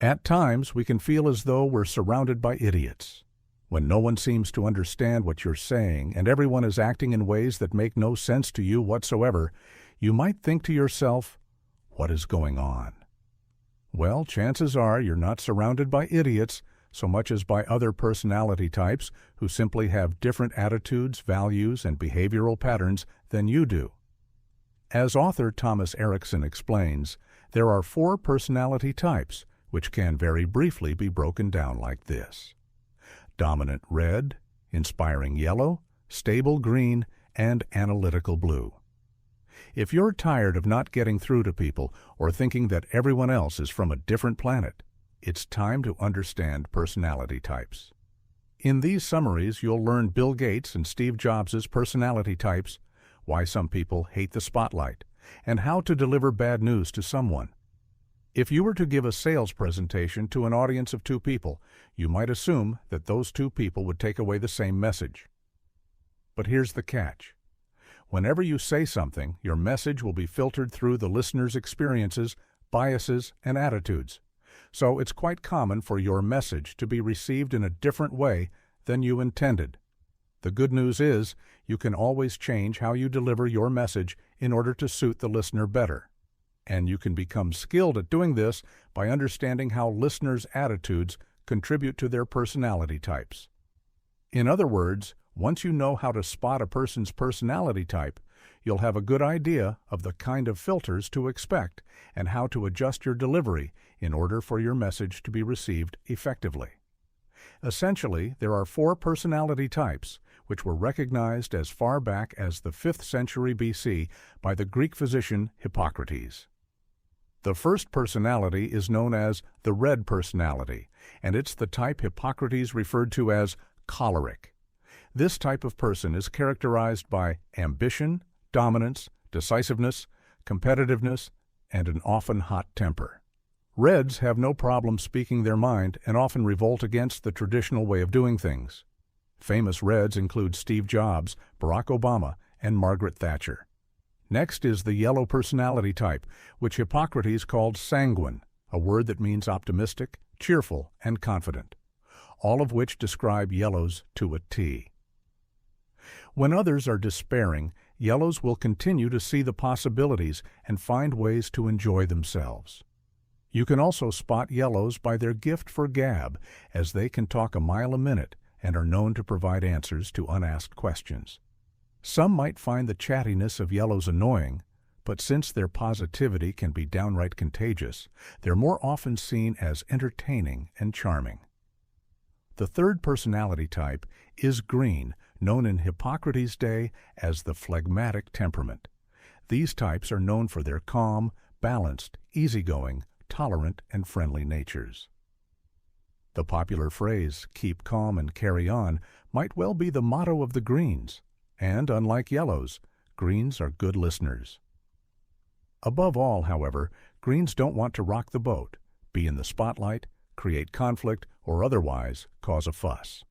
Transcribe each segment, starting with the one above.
At times, we can feel as though we're surrounded by idiots. When no one seems to understand what you're saying and everyone is acting in ways that make no sense to you whatsoever, you might think to yourself, "What is going on?" Well, chances are you're not surrounded by idiots so much as by other personality types who simply have different attitudes, values, and behavioral patterns than you do. As author Thomas Erikson explains, there are 4 personality types, which can very briefly be broken down like this: dominant red, inspiring yellow, stable green, and analytical blue. If you're tired of not getting through to people or thinking that everyone else is from a different planet, it's time to understand personality types. In these summaries, you'll learn Bill Gates and Steve Jobs' personality types, why some people hate the spotlight, and how to deliver bad news to someone. If you were to give a sales presentation to an audience of 2 people, you might assume that those 2 people would take away the same message. But here's the catch. Whenever you say something, your message will be filtered through the listener's experiences, biases, and attitudes. So it's quite common for your message to be received in a different way than you intended. The good news is, you can always change how you deliver your message in order to suit the listener better. And you can become skilled at doing this by understanding how listeners' attitudes contribute to their personality types. In other words, once you know how to spot a person's personality type, you'll have a good idea of the kind of filters to expect and how to adjust your delivery in order for your message to be received effectively. Essentially, there are 4 personality types, which were recognized as far back as the 5th century BC by the Greek physician Hippocrates. The first personality is known as the red personality, and it's the type Hippocrates referred to as choleric. This type of person is characterized by ambition, dominance, decisiveness, competitiveness, and an often hot temper. Reds have no problem speaking their mind and often revolt against the traditional way of doing things. Famous Reds include Steve Jobs, Barack Obama, and Margaret Thatcher. Next is the yellow personality type, which Hippocrates called sanguine, a word that means optimistic, cheerful, and confident, all of which describe yellows to a T. When others are despairing, yellows will continue to see the possibilities and find ways to enjoy themselves. You can also spot yellows by their gift for gab, as they can talk a mile a minute and are known to provide answers to unasked questions. Some might find the chattiness of yellows annoying, but since their positivity can be downright contagious, they're more often seen as entertaining and charming. The third personality type is green, known in Hippocrates' day as the phlegmatic temperament. These types are known for their calm, balanced, easygoing, tolerant, and friendly natures. The popular phrase, "keep calm and carry on," might well be the motto of the greens, and unlike yellows, greens are good listeners. Above all, however, greens don't want to rock the boat, be in the spotlight, create conflict, or otherwise cause a fuss.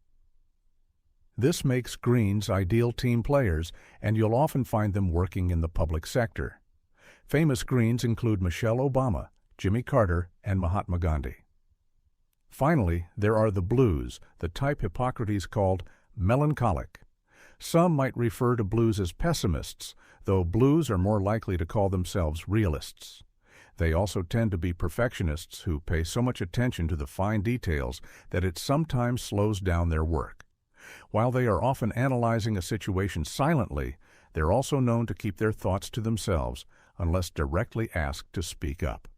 This makes greens ideal team players, and you'll often find them working in the public sector. Famous greens include Michelle Obama, Jimmy Carter, and Mahatma Gandhi. Finally, there are the blues, the type Hippocrates called melancholic. Some might refer to blues as pessimists, though blues are more likely to call themselves realists. They also tend to be perfectionists who pay so much attention to the fine details that it sometimes slows down their work. While they are often analyzing a situation silently, they're also known to keep their thoughts to themselves unless directly asked to speak up.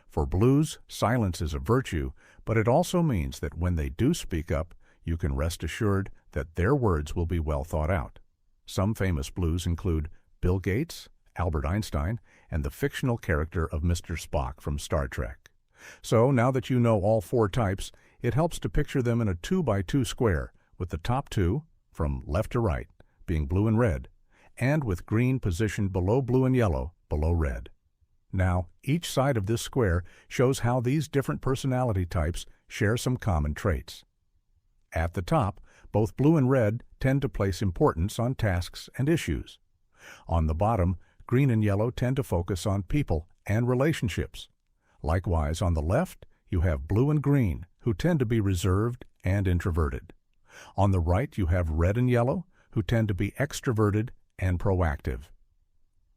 For blues, silence is a virtue, but it also means that when they do speak up, you can rest assured that their words will be well thought out. Some famous blues include Bill Gates, Albert Einstein, and the fictional character of Mr. Spock from Star Trek. So now that you know all 4 types, it helps to picture them in a 2x2 square, with the top 2, from left to right, being blue and red, and with green positioned below blue and yellow, below red. Now, each side of this square shows how these different personality types share some common traits. At the top, both blue and red tend to place importance on tasks and issues. On the bottom, green and yellow tend to focus on people and relationships. Likewise, on the left, you have blue and green, who tend to be reserved and introverted. On the right, you have red and yellow, who tend to be extroverted and proactive.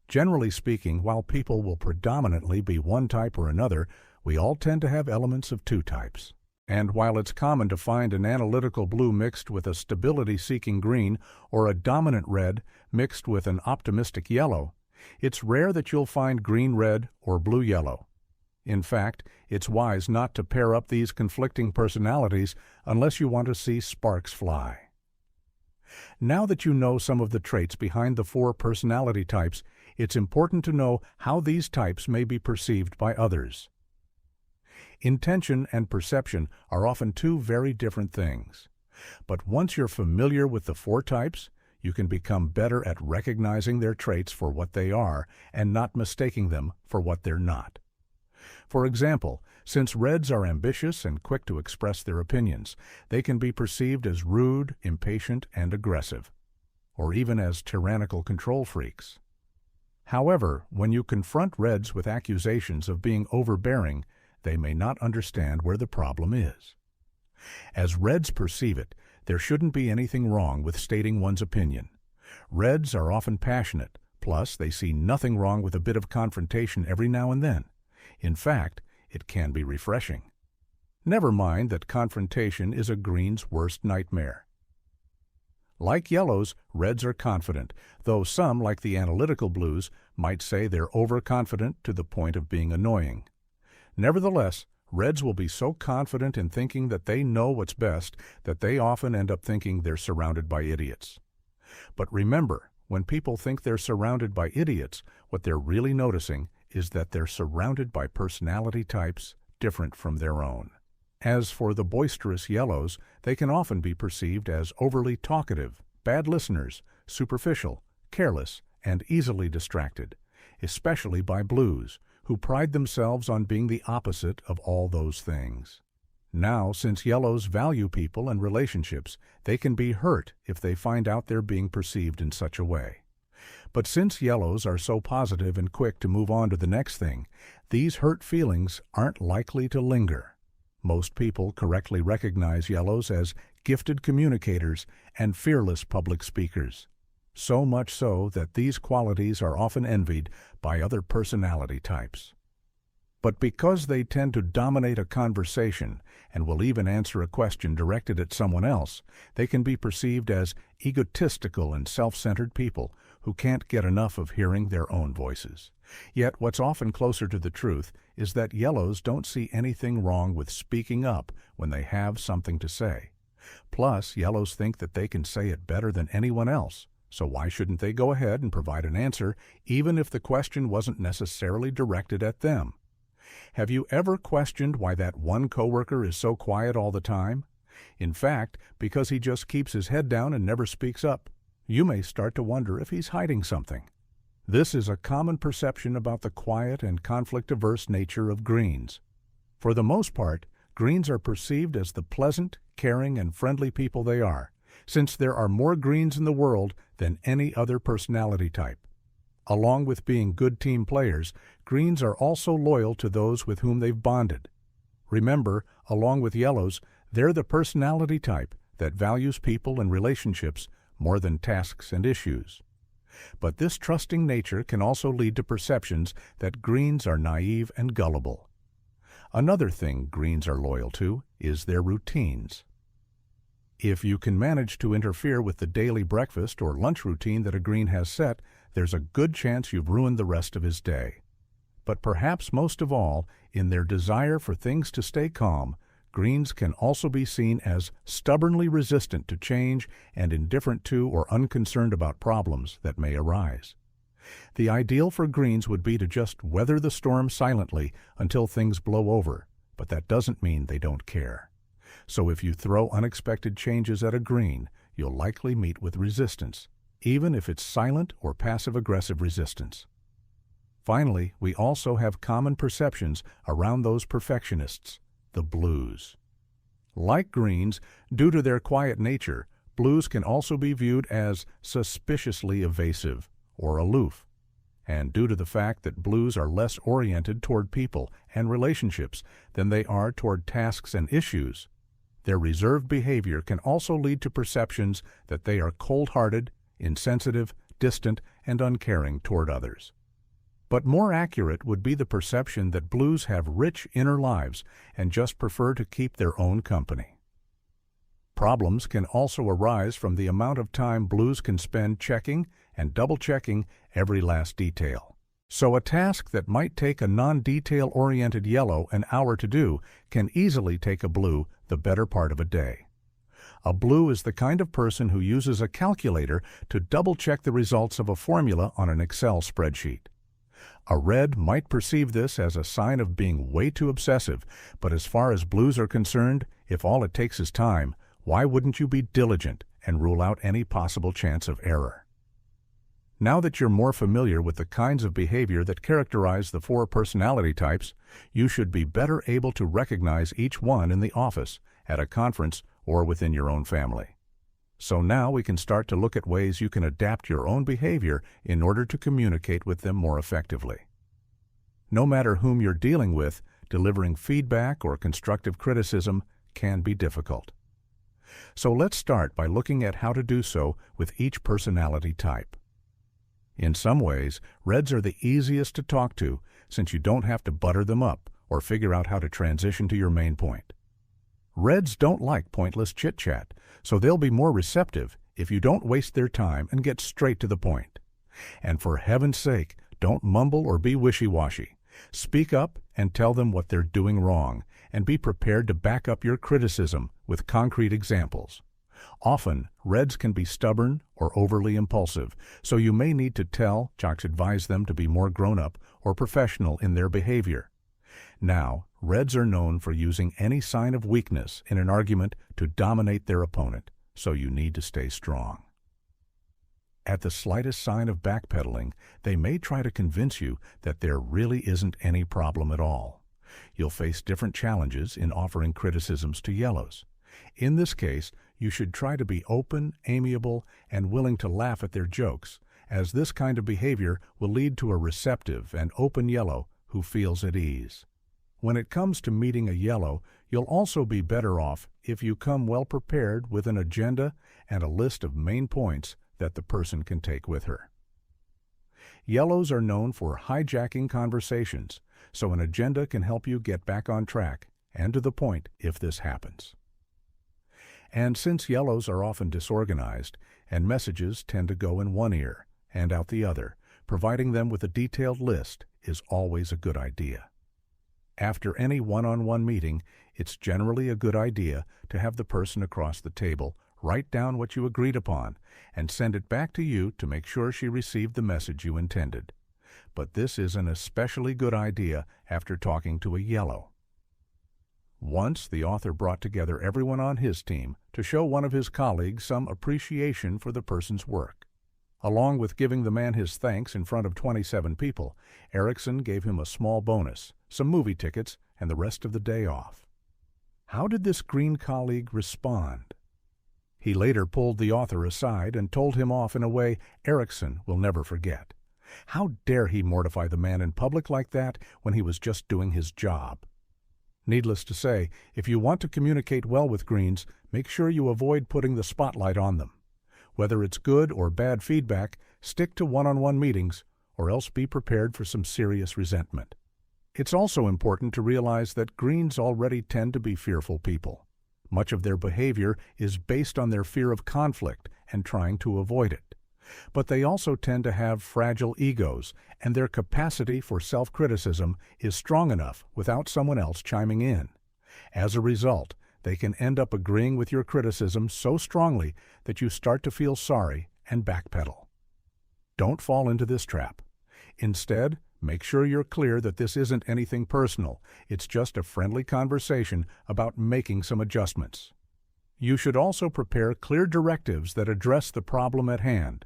Generally speaking, while people will predominantly be one type or another, we all tend to have elements of two types. And while it's common to find an analytical blue mixed with a stability-seeking green or a dominant red mixed with an optimistic yellow, it's rare that you'll find green-red or blue-yellow. In fact, it's wise not to pair up these conflicting personalities unless you want to see sparks fly. Now that you know some of the traits behind the 4 personality types, it's important to know how these types may be perceived by others. Intention and perception are often 2 very different things. But once you're familiar with the 4 types, you can become better at recognizing their traits for what they are and not mistaking them for what they're not. For example, since reds are ambitious and quick to express their opinions, they can be perceived as rude, impatient, and aggressive, or even as tyrannical control freaks. However, when you confront reds with accusations of being overbearing, they may not understand where the problem is. As reds perceive it, there shouldn't be anything wrong with stating one's opinion. Reds are often passionate, plus they see nothing wrong with a bit of confrontation every now and then. In fact, it can be refreshing. Never mind that confrontation is a green's worst nightmare. Like yellows, reds are confident, though some, like the analytical blues, might say they're overconfident to the point of being annoying. Nevertheless, reds will be so confident in thinking that they know what's best that they often end up thinking they're surrounded by idiots. But remember, when people think they're surrounded by idiots, what they're really noticing is that they're surrounded by personality types different from their own. As for the boisterous yellows, they can often be perceived as overly talkative, bad listeners, superficial, careless, and easily distracted, especially by blues, who pride themselves on being the opposite of all those things. Now, since yellows value people and relationships, they can be hurt if they find out they're being perceived in such a way. But since yellows are so positive and quick to move on to the next thing, these hurt feelings aren't likely to linger. Most people correctly recognize yellows as gifted communicators and fearless public speakers. So much so that these qualities are often envied by other personality types. But because they tend to dominate a conversation and will even answer a question directed at someone else, they can be perceived as egotistical and self-centered people who can't get enough of hearing their own voices. Yet what's often closer to the truth is that yellows don't see anything wrong with speaking up when they have something to say. Plus, yellows think that they can say it better than anyone else. So why shouldn't they go ahead and provide an answer, even if the question wasn't necessarily directed at them? Have you ever questioned why that one coworker is so quiet all the time? In fact, because he just keeps his head down and never speaks up. You may start to wonder if he's hiding something. This is a common perception about the quiet and conflict-averse nature of greens. For the most part, greens are perceived as the pleasant, caring, and friendly people they are, since there are more greens in the world than any other personality type. Along with being good team players, greens are also loyal to those with whom they've bonded. Remember, along with yellows, they're the personality type that values people and relationships more than tasks and issues. But this trusting nature can also lead to perceptions that greens are naive and gullible. Another thing greens are loyal to is their routines. If you can manage to interfere with the daily breakfast or lunch routine that a green has set, there's a good chance you've ruined the rest of his day. But perhaps most of all, in their desire for things to stay calm, greens can also be seen as stubbornly resistant to change and indifferent to or unconcerned about problems that may arise. The ideal for greens would be to just weather the storm silently until things blow over, but that doesn't mean they don't care. So if you throw unexpected changes at a green, you'll likely meet with resistance, even if it's silent or passive-aggressive resistance. Finally, we also have common perceptions around those perfectionists, the blues. Like greens, due to their quiet nature, blues can also be viewed as suspiciously evasive or aloof. and due to the fact that blues are less oriented toward people and relationships than they are toward tasks and issues, their reserved behavior can also lead to perceptions that they are cold-hearted, insensitive, distant, and uncaring toward others. But more accurate would be the perception that blues have rich inner lives and just prefer to keep their own company. Problems can also arise from the amount of time blues can spend checking and double-checking every last detail. So a task that might take a non-detail-oriented yellow an hour to do can easily take a blue the better part of a day. A blue is the kind of person who uses a calculator to double-check the results of a formula on an Excel spreadsheet. A red might perceive this as a sign of being way too obsessive, but as far as blues are concerned, if all it takes is time, why wouldn't you be diligent and rule out any possible chance of error? Now that you're more familiar with the kinds of behavior that characterize the 4 personality types, you should be better able to recognize each one in the office, at a conference, or within your own family. So now we can start to look at ways you can adapt your own behavior in order to communicate with them more effectively. No matter whom you're dealing with, delivering feedback or constructive criticism can be difficult. So let's start by looking at how to do so with each personality type. In some ways, reds are the easiest to talk to since you don't have to butter them up or figure out how to transition to your main point. Reds don't like pointless chit-chat, so they'll be more receptive if you don't waste their time and get straight to the point. And for heaven's sake, don't mumble or be wishy-washy. Speak up and tell them what they're doing wrong, and be prepared to back up your criticism with concrete examples. Often, reds can be stubborn or overly impulsive, so you may need to tell, advise them to be more grown-up or professional in their behavior. Now, reds are known for using any sign of weakness in an argument to dominate their opponent, so you need to stay strong. At the slightest sign of backpedaling, they may try to convince you that there really isn't any problem at all. You'll face different challenges in offering criticisms to yellows. In this case, you should try to be open, amiable, and willing to laugh at their jokes, as this kind of behavior will lead to a receptive and open yellow who feels at ease. When it comes to meeting a yellow, you'll also be better off if you come well prepared with an agenda and a list of main points that the person can take with her. Yellows are known for hijacking conversations, so an agenda can help you get back on track and to the point if this happens. And since yellows are often disorganized, and messages tend to go in one ear and out the other, providing them with a detailed list is always a good idea. After any one-on-one meeting, it's generally a good idea to have the person across the table write down what you agreed upon and send it back to you to make sure she received the message you intended. But this is an especially good idea after talking to a yellow. Once, the author brought together everyone on his team to show one of his colleagues some appreciation for the person's work. Along with giving the man his thanks in front of 27 people, Erikson gave him a small bonus, some movie tickets, and the rest of the day off. How did this green colleague respond? He later pulled the author aside and told him off in a way Erikson will never forget. How dare he mortify the man in public like that when he was just doing his job? Needless to say, if you want to communicate well with greens, make sure you avoid putting the spotlight on them. Whether it's good or bad feedback, stick to one-on-one meetings, or else be prepared for some serious resentment. It's also important to realize that greens already tend to be fearful people. Much of their behavior is based on their fear of conflict and trying to avoid it. But they also tend to have fragile egos, and their capacity for self-criticism is strong enough without someone else chiming in. As a result, they can end up agreeing with your criticism so strongly that you start to feel sorry and backpedal. Don't fall into this trap. Instead, make sure you're clear that this isn't anything personal. It's just a friendly conversation about making some adjustments. You should also prepare clear directives that address the problem at hand.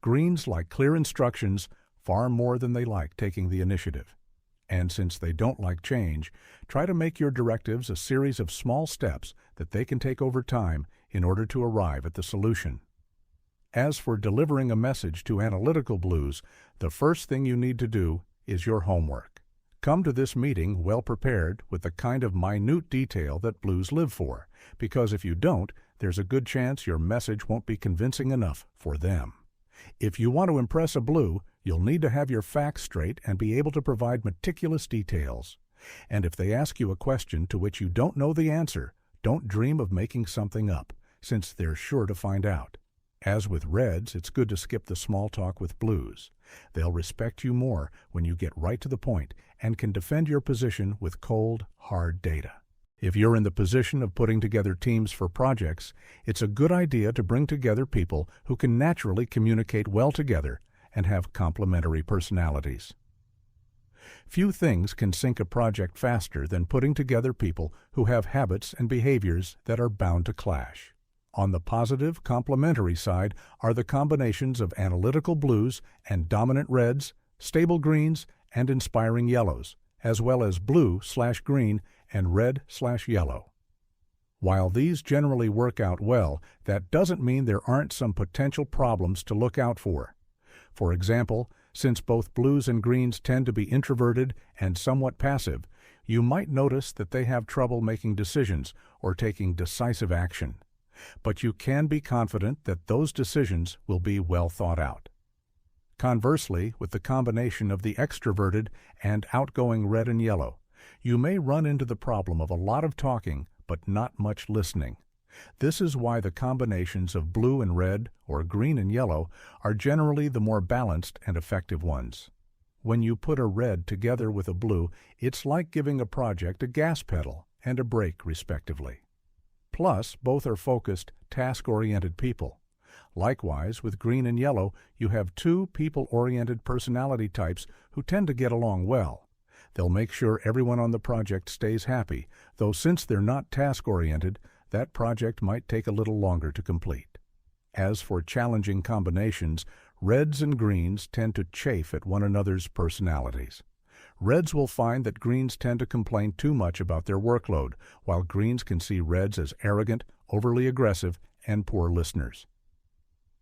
Greens like clear instructions far more than they like taking the initiative. And since they don't like change, try to make your directives a series of small steps that they can take over time in order to arrive at the solution. As for delivering a message to analytical blues, the first thing you need to do is your homework. Come to this meeting well prepared with the kind of minute detail that blues live for, because if you don't, there's a good chance your message won't be convincing enough for them. If you want to impress a blue, you'll need to have your facts straight and be able to provide meticulous details. And if they ask you a question to which you don't know the answer, don't dream of making something up, since they're sure to find out. As with reds, it's good to skip the small talk with blues. They'll respect you more when you get right to the point and can defend your position with cold, hard data. If you're in the position of putting together teams for projects, it's a good idea to bring together people who can naturally communicate well together and have complementary personalities. Few things can sink a project faster than putting together people who have habits and behaviors that are bound to clash. On the positive, complementary side are the combinations of analytical blues and dominant reds, stable greens, and inspiring yellows, as well as blue/green and red/yellow. While these generally work out well, that doesn't mean there aren't some potential problems to look out for. For example, since both blues and greens tend to be introverted and somewhat passive, you might notice that they have trouble making decisions or taking decisive action. But you can be confident that those decisions will be well thought out. Conversely, with the combination of the extroverted and outgoing red and yellow, you may run into the problem of a lot of talking but not much listening. This is why the combinations of blue and red or green and yellow are generally the more balanced and effective ones. When you put a red together with a blue, it's like giving a project a gas pedal and a brake, respectively. Plus, both are focused, task-oriented people. Likewise, with green and yellow, you have two people-oriented personality types who tend to get along well. They'll make sure everyone on the project stays happy, though since they're not task-oriented, that project might take a little longer to complete. As for challenging combinations, reds and greens tend to chafe at one another's personalities. Reds will find that greens tend to complain too much about their workload, while greens can see reds as arrogant, overly aggressive, and poor listeners.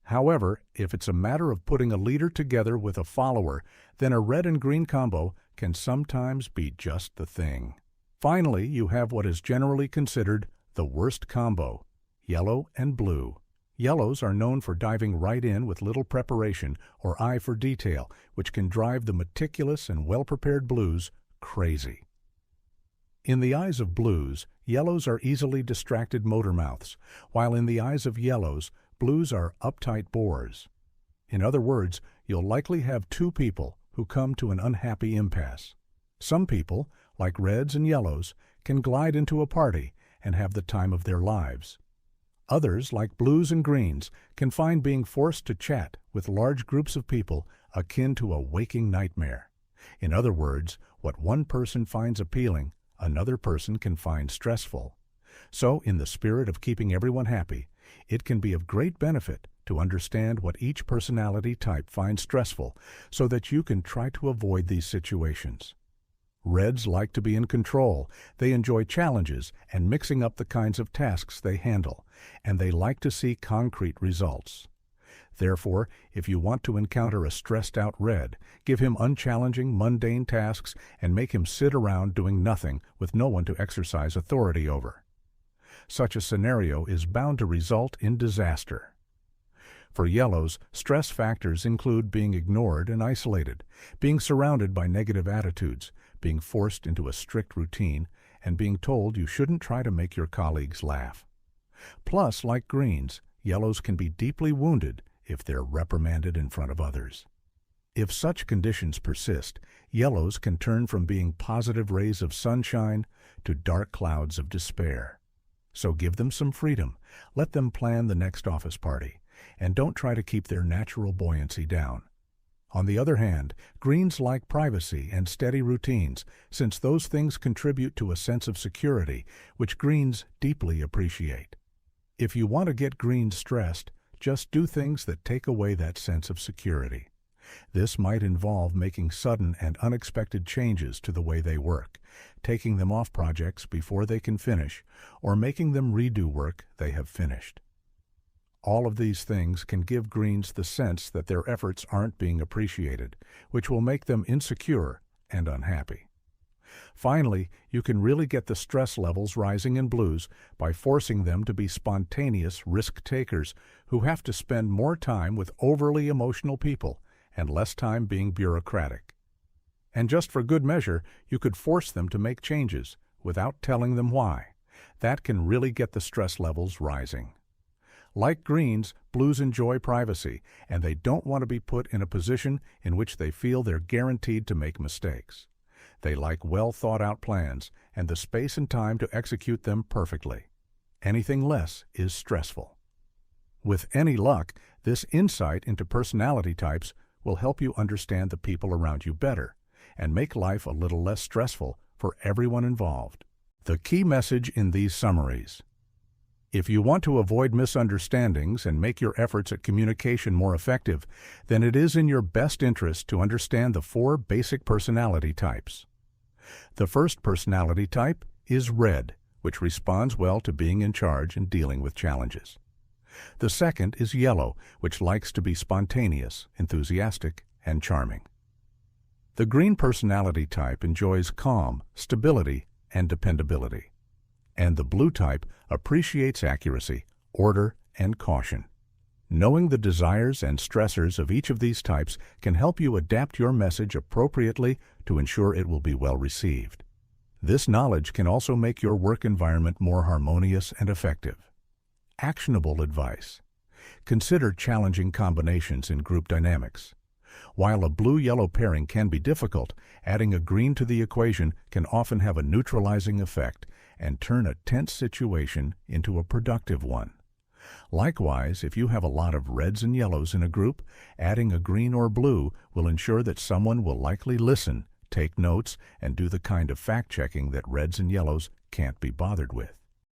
However, if it's a matter of putting a leader together with a follower, then a red and green combo can sometimes be just the thing. Finally, you have what is generally considered the worst combo, yellow and blue. Yellows are known for diving right in with little preparation or eye for detail, which can drive the meticulous and well-prepared blues crazy. In the eyes of blues, yellows are easily distracted motor mouths, while in the eyes of yellows, blues are uptight bores. In other words, you'll likely have two people who come to an unhappy impasse. Some people, like reds and yellows, can glide into a party and have the time of their lives. Others, like blues and greens, can find being forced to chat with large groups of people akin to a waking nightmare. In other words, what one person finds appealing, another person can find stressful. So, in the spirit of keeping everyone happy, it can be of great benefit to understand what each personality type finds stressful so that you can try to avoid these situations. Reds like to be in control, they enjoy challenges and mixing up the kinds of tasks they handle, and they like to see concrete results. Therefore, if you want to encounter a stressed-out red, give him unchallenging, mundane tasks and make him sit around doing nothing with no one to exercise authority over. Such a scenario is bound to result in disaster. For yellows, stress factors include being ignored and isolated, being surrounded by negative attitudes, being forced into a strict routine, and being told you shouldn't try to make your colleagues laugh. Plus, like greens, yellows can be deeply wounded if they're reprimanded in front of others. If such conditions persist, yellows can turn from being positive rays of sunshine to dark clouds of despair. So give them some freedom, let them plan the next office party, and don't try to keep their natural buoyancy down. On the other hand, greens like privacy and steady routines, since those things contribute to a sense of security, which greens deeply appreciate. If you want to get greens stressed, just do things that take away that sense of security. This might involve making sudden and unexpected changes to the way they work, taking them off projects before they can finish, or making them redo work they have finished. All of these things can give greens the sense that their efforts aren't being appreciated, which will make them insecure and unhappy. Finally, you can really get the stress levels rising in blues by forcing them to be spontaneous risk-takers who have to spend more time with overly emotional people and less time being bureaucratic. And just for good measure, you could force them to make changes without telling them why. That can really get the stress levels rising. Like greens, blues enjoy privacy, and they don't want to be put in a position in which they feel they're guaranteed to make mistakes. They like well-thought-out plans and the space and time to execute them perfectly. Anything less is stressful. With any luck, this insight into personality types will help you understand the people around you better and make life a little less stressful for everyone involved. The key message in these summaries: if you want to avoid misunderstandings and make your efforts at communication more effective, then it is in your best interest to understand the 4 basic personality types. The first personality type is red, which responds well to being in charge and dealing with challenges. The second is yellow, which likes to be spontaneous, enthusiastic, and charming. The green personality type enjoys calm, stability, and dependability. And the blue type appreciates accuracy, order, and caution. Knowing the desires and stressors of each of these types can help you adapt your message appropriately to ensure it will be well received. This knowledge can also make your work environment more harmonious and effective. Actionable advice: consider challenging combinations in group dynamics. While a blue-yellow pairing can be difficult, adding a green to the equation can often have a neutralizing effect and turn a tense situation into a productive one. Likewise, if you have a lot of reds and yellows in a group, adding a green or blue will ensure that someone will likely listen, take notes, and do the kind of fact-checking that reds and yellows can't be bothered with.